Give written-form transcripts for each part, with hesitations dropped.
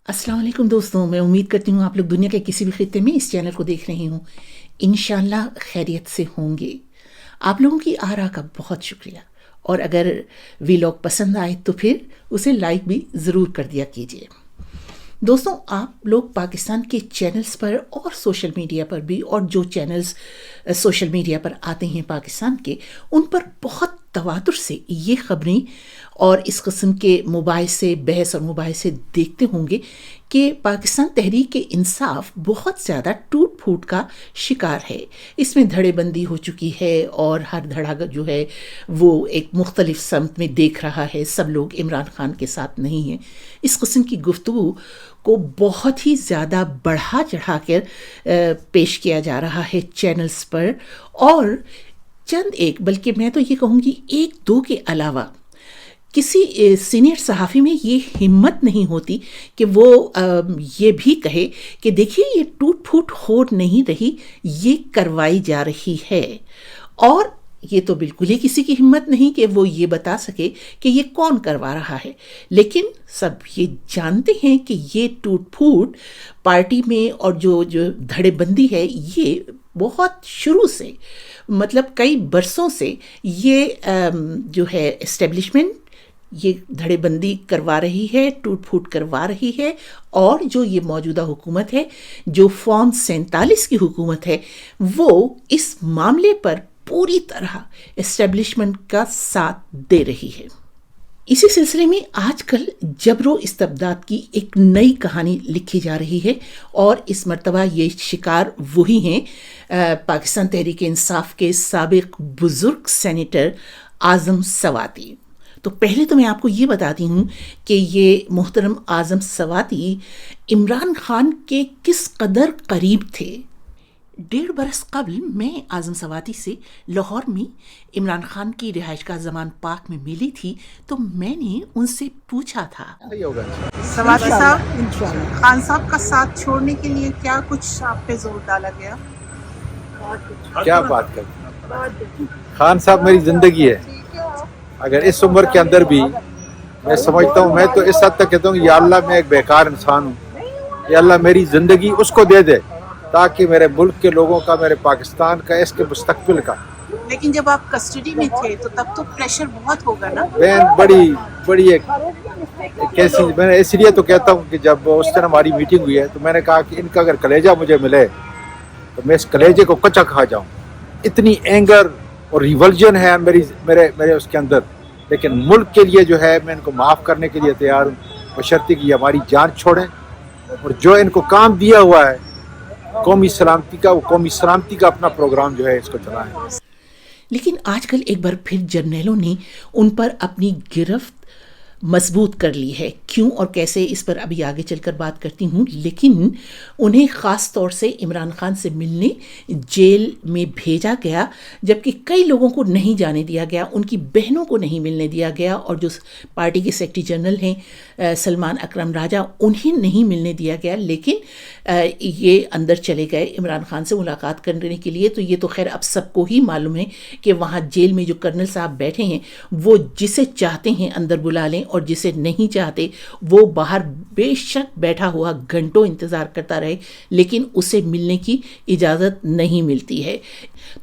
अस्सलाम वालेकुम दोस्तों, मैं उम्मीद करती हूँ आप लोग दुनिया के किसी भी खित्ते में इस चैनल को देख रहे हों। इंशाल्लाह खैरियत से होंगे। आप लोगों की आरा का बहुत शुक्रिया, और अगर वीलॉग पसंद आए तो फिर उसे लाइक भी ज़रूर कर दिया कीजिए। दोस्तों, आप लोग पाकिस्तान के चैनल्स पर और सोशल मीडिया पर भी, और जो चैनल्स सोशल मीडिया पर आते हैं पाकिस्तान के, उन पर बहुत तवातुर से ये खबरें और इस किस्म के मुबाहिसे, बहस और मुबाहिसे देखते होंगे कि पाकिस्तान तहरीक इंसाफ बहुत ज़्यादा टूट फूट का शिकार है। इसमें धड़ेबंदी हो चुकी है और हर धड़ा जो है वो एक मुख्तलिफ समत में देख रहा है। सब लोग इमरान खान के साथ नहीं हैं। इस किस्म की गुफ्तगू को बहुत ही ज़्यादा बढ़ा चढ़ा कर पेश किया जा रहा है चैनल्स पर, और चंद एक, बल्कि मैं तो ये कहूँगी एक दो के अलावा किसी सीनियर सहाफ़ी में ये हिम्मत नहीं होती कि वो ये भी कहे कि देखिए ये टूट फूट हो नहीं रही, ये करवाई जा रही है। और ये तो बिल्कुल ही किसी की हिम्मत नहीं कि वो ये बता सके कि ये कौन करवा रहा है। लेकिन सब ये जानते हैं कि ये टूट फूट पार्टी में और जो धड़ेबंदी है, ये बहुत शुरू से, मतलब कई बरसों से ये जो है एस्टेब्लिशमेंट ये धड़ेबंदी करवा रही है, टूट फूट करवा रही है। और जो ये मौजूदा हुकूमत है, जो फॉर्म 47 की हुकूमत है, वो इस मामले पर पूरी तरह एस्टेब्लिशमेंट का साथ दे रही है। इसी सिलसिले में आजकल जबरो इस्तबदाद की एक नई कहानी लिखी जा रही है, और इस मर्तबा ये शिकार वही हैं पाकिस्तान तहरीक इंसाफ के साबिक बुजुर्ग सेनेटर आज़म सवाती। तो पहले तो मैं आपको ये बताती हूँ कि ये मोहतरम आज़म सवाती इमरान खान के किस कदर करीब थे। 1.5 बरस कबल मैं आज़म सवाती से लाहौर में इमरान खान की रिहाइशगाह ज़मान पार्क में मिली थी, तो मैंने उनसे पूछा था, सवाती साहब, खान साहब का साथ छोड़ने के लिए क्या कुछ आप पे जोर डाला गया? क्या बात कर, खान साहब मेरी जिंदगी है। अगर इस उम्र के अंदर भी मैं समझता हूँ, मैं तो इस हद तक कहता हूँ, या अल्लाह मैं एक बेकार इंसान हूँ, या अल्लाह मेरी ज़िंदगी उसको दे दे ताकि मेरे मुल्क के लोगों का, मेरे पाकिस्तान का, इसके मुस्तकबिल का। लेकिन जब आप कस्टडी में थे तो तब तो प्रेशर बहुत होगा ना? बहन बड़ी एक कैसी, मैंने इसलिए तो कहता हूँ कि जब उस दिन हमारी मीटिंग हुई है तो मैंने कहा कि इनका अगर कलेजा मुझे मिले तो मैं इस कलेजे को कच्चा खा जाऊँ। इतनी एंगर और रिवल्जन है मेरे उसके अंदर, लेकिन मुल्क के लिए जो है मैं इनको माफ़ करने के लिए तैयार हूँ, बशर्ते कि हमारी जान छोड़ें, और जो इनको काम दिया हुआ है कौमी सलामती का, वो कौमी सलामती का अपना प्रोग्राम जो है इसको चलाएं। लेकिन आजकल एक बार फिर जर्नैलों ने उन पर अपनी गिरफ्त मजबूत कर ली है। क्यों और कैसे, इस पर अभी आगे चलकर बात करती हूँ। लेकिन उन्हें ख़ास तौर से इमरान खान से मिलने जेल में भेजा गया, जबकि कई लोगों को नहीं जाने दिया गया, उनकी बहनों को नहीं मिलने दिया गया, और जो पार्टी के सेक्रेटरी जनरल हैं सलमान अकरम राजा, उन्हें नहीं मिलने दिया गया। लेकिन ये अंदर चले गए इमरान खान से मुलाकात करने के लिए। तो ये तो खैर अब सबको ही मालूम है कि वहाँ जेल में जो कर्नल साहब बैठे हैं, वो जिसे चाहते हैं अंदर बुला लें, और जिसे नहीं चाहते वो बाहर बेशक बैठा हुआ घंटों इंतज़ार करता रहे, लेकिन उसे मिलने की इजाज़त नहीं मिलती है।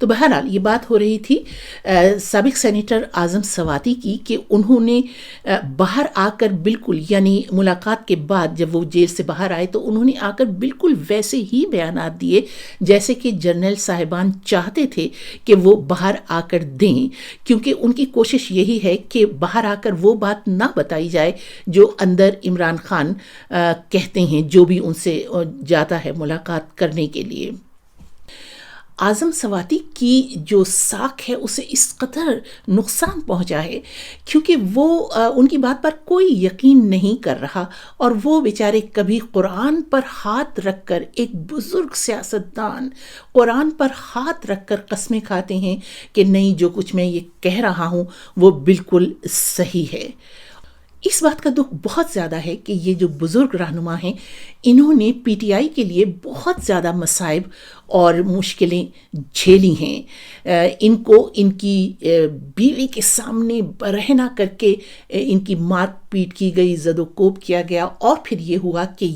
तो बहरहाल ये बात हो रही थी साबिक सेनेटर आज़म सवाती की, कि उन्होंने बाहर आकर बिल्कुल, यानी मुलाकात के बाद जब वो जेल से बाहर आए तो उन्होंने आकर बिल्कुल वैसे ही बयानात दिए जैसे कि जर्नल साहिबान चाहते थे कि वो बाहर आकर दें, क्योंकि उनकी कोशिश यही है कि बाहर आकर वो बात ना बताई जाए जो अंदर इमरान खान कहते हैं, जो भी उनसे जाता है मुलाकात करने के लिए। आज़म सवाती की जो साख है उसे इस कदर नुकसान पहुंचा है क्योंकि वो उनकी बात पर कोई यकीन नहीं कर रहा, और वो बेचारे कभी कुरान पर हाथ रखकर, एक बुज़ुर्ग सियासतदान कुरान पर हाथ रखकर कस्में खाते हैं कि नहीं, जो कुछ मैं ये कह रहा हूँ वो बिल्कुल सही है। इस बात का दुख बहुत ज़्यादा है कि ये जो बुज़ुर्ग रहनुमा हैं, इन्होंने पीटीआई के लिए बहुत ज़्यादा मसाइब اور مشکلیں جھیلی ہیں. ان کو ان کی بیوی کے سامنے برہنہ کر کے ان کی مار پیٹ کی گئی، زد و کوب کیا گیا، اور پھر یہ ہوا کہ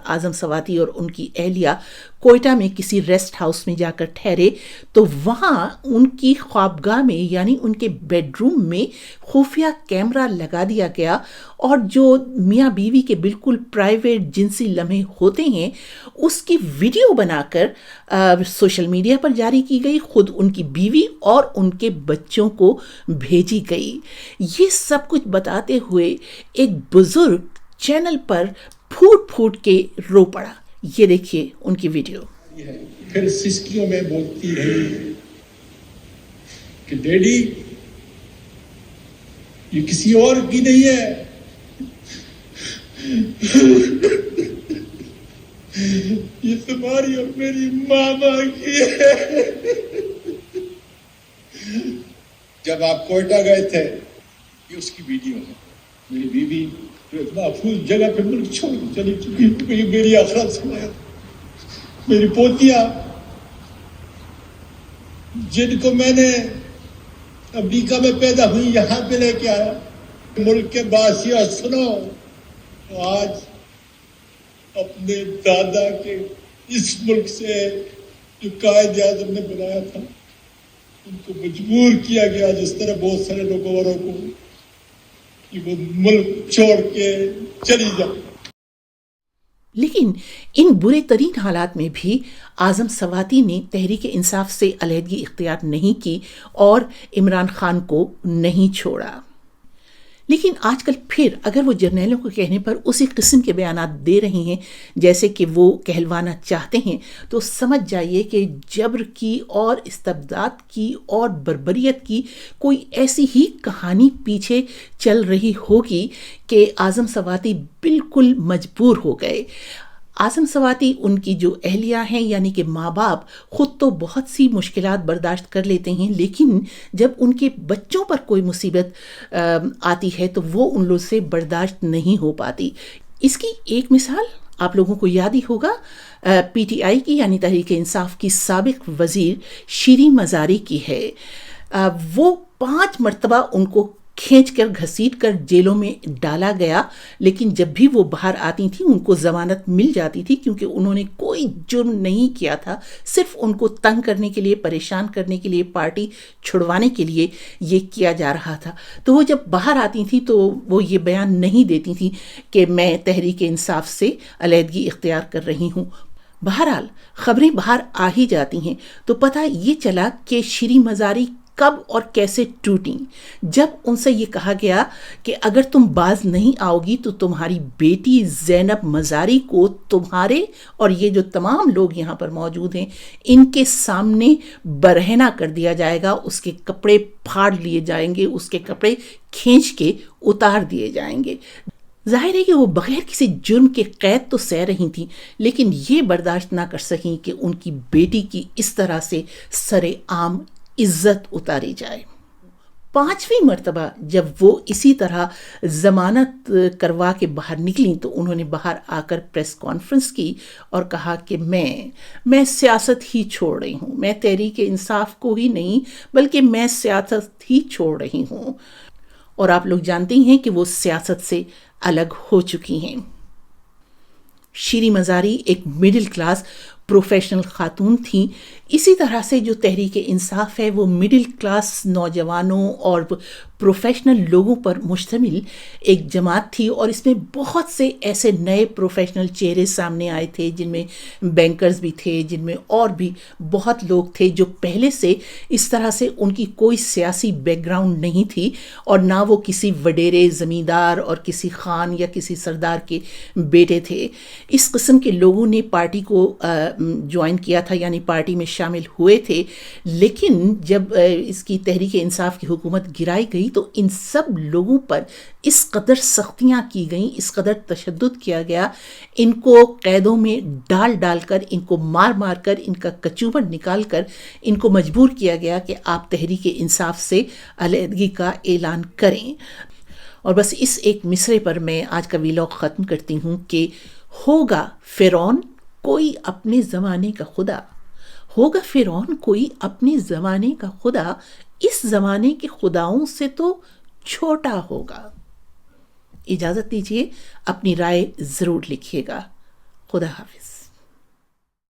اعظم سواتی اور ان کی اہلیہ کوئٹہ میں کسی ریسٹ ہاؤس میں جا کر ٹھہرے تو وہاں ان کی خوابگاہ میں یعنی ان کے بیڈ روم میں خفیہ کیمرہ لگا دیا گیا، اور جو میاں بیوی کے بالکل پرائیویٹ جنسی لمحے ہوتے ہیں اس کی ویڈیو بنا کر سوشل میڈیا پر جاری کی گئی، خود ان کی بیوی اور ان کے بچوں کو بھیجی گئی. یہ سب کچھ بتاتے ہوئے ایک بزرگ چینل پر پھوٹ پھوٹ کے رو پڑا. یہ دیکھیے ان کی ویڈیو. پھر سسکیوں میں بولتی رہی کہ ڈیڈی یہ کسی اور کی نہیں ہے، یہ تمہاری اور میری ماما کی ہے. جب آپ کوئٹہ گئے تھے یہ اس کی ویڈیو ہے. میری بیوی جو ایک محفوظ جگہ پہ ملک چھوڑ کے چلی چکی، یہ میری آخرت سنایا. میری پوتیاں جن کو میں نے امریکہ میں پیدا ہوئی یہاں پہ لے کے آیا، ملک کے باسیوں سنو، تو آج اپنے دادا کے اس ملک سے جو قائد اعظم نے بنایا تھا ان کو مجبور کیا گیا، جس طرح بہت سارے لوگوں کو، کہ وہ ملک چھوڑ کے چلی جائے. لیکن ان برے ترین حالات میں بھی اعظم سواتی نے تحریک انصاف سے علیحدگی اختیار نہیں کی اور عمران خان کو نہیں چھوڑا. لیکن آج کل پھر اگر وہ جرنیلوں کے کہنے پر اسی قسم کے بیانات دے رہے ہیں جیسے کہ وہ کہلوانا چاہتے ہیں تو سمجھ جائیے کہ جبر کی اور استبداد کی اور بربریت کی کوئی ایسی ہی کہانی پیچھے چل رہی ہوگی کہ اعظم سواتی بالکل مجبور ہو گئے. اعظم سواتی ان کی جو اہلیہ ہیں یعنی کہ ماں باپ خود تو بہت سی مشکلات برداشت کر لیتے ہیں، لیکن جب ان کے بچوں پر کوئی مصیبت آتی ہے تو وہ ان لوگ سے برداشت نہیں ہو پاتی. اس کی ایک مثال آپ لوگوں کو یاد ہی ہوگا پی ٹی آئی کی یعنی تحریک انصاف کی سابق وزیر شیریں مزاری کی ہے. وہ 5 مرتبہ ان کو کھینچ کر گھسیٹ کر جیلوں میں ڈالا گیا، لیکن جب بھی وہ باہر آتی تھیں ان کو ضمانت مل جاتی تھی کیونکہ انہوں نے کوئی جرم نہیں کیا تھا، صرف ان کو تنگ کرنے کے لیے، پریشان کرنے کے لیے، پارٹی چھڑوانے کے لیے یہ کیا جا رہا تھا. تو وہ جب باہر آتی تھیں تو وہ یہ بیان نہیں دیتی تھیں کہ میں تحریک انصاف سے علیحدگی اختیار کر رہی ہوں. بہرحال خبریں باہر آ ہی جاتی ہیں تو پتہ یہ چلا کہ شیریں مزاری کب اور کیسے ٹوٹیں جب ان سے یہ کہا گیا کہ اگر تم باز نہیں آؤ گی تو تمہاری بیٹی زینب مزاری کو تمہارے اور یہ جو تمام لوگ یہاں پر موجود ہیں ان کے سامنے برہنہ کر دیا جائے گا، اس کے کپڑے پھاڑ لیے جائیں گے، اس کے کپڑے کھینچ کے اتار دیے جائیں گے. ظاہر ہے کہ وہ بغیر کسی جرم کے قید تو سہ رہی تھیں لیکن یہ برداشت نہ کر سکیں کہ ان کی بیٹی کی اس طرح سے سر عام عزت اتاری جائے. 5ویں مرتبہ جب وہ اسی طرح ضمانت کروا کے باہر نکلیں تو انہوں نے باہر آ کر پریس کانفرنس کی اور کہا کہ میں سیاست ہی چھوڑ رہی ہوں، میں تحریک انصاف کو ہی نہیں بلکہ میں سیاست ہی چھوڑ رہی ہوں. اور آپ لوگ جانتے ہیں کہ وہ سیاست سے الگ ہو چکی ہیں. شیریں مزاری ایک مڈل کلاس پروفیشنل خاتون تھیں. اسی طرح سے جو تحریک انصاف ہے وہ مڈل کلاس نوجوانوں اور پروفیشنل لوگوں پر مشتمل ایک جماعت تھی اور اس میں بہت سے ایسے نئے پروفیشنل چہرے سامنے آئے تھے جن میں بینکرز بھی تھے، جن میں اور بھی بہت لوگ تھے جو پہلے سے اس طرح سے ان کی کوئی سیاسی بیک گراؤنڈ نہیں تھی اور نہ وہ کسی وڈیرے زمیندار اور کسی خان یا کسی سردار کے بیٹے تھے. اس قسم کے لوگوں نے پارٹی کو جوائن کیا تھا یعنی پارٹی میں شامل ہوئے تھے. لیکن جب اس کی تحریک انصاف کی حکومت گرائی گئی تو ان سب لوگوں پر اس قدر سختیاں کی گئیں، اس قدر تشدد کیا گیا، ان کو قیدوں میں ڈال کر، ان کو مار کر، ان کا کچوبر نکال کر ان کو مجبور کیا گیا کہ آپ تحریک انصاف سے علیحدگی کا اعلان کریں. اور بس اس ایک مصرے پر میں آج کا ویلاگ ختم کرتی ہوں کہ ہوگا فرعون کوئی اپنے زمانے کا خدا، ہوگا فرعون کوئی اپنے زمانے کا خدا اس زمانے کے خداؤں سے تو چھوٹا ہوگا. اجازت دیجیے، اپنی رائے ضرور لکھیے گا. خدا حافظ.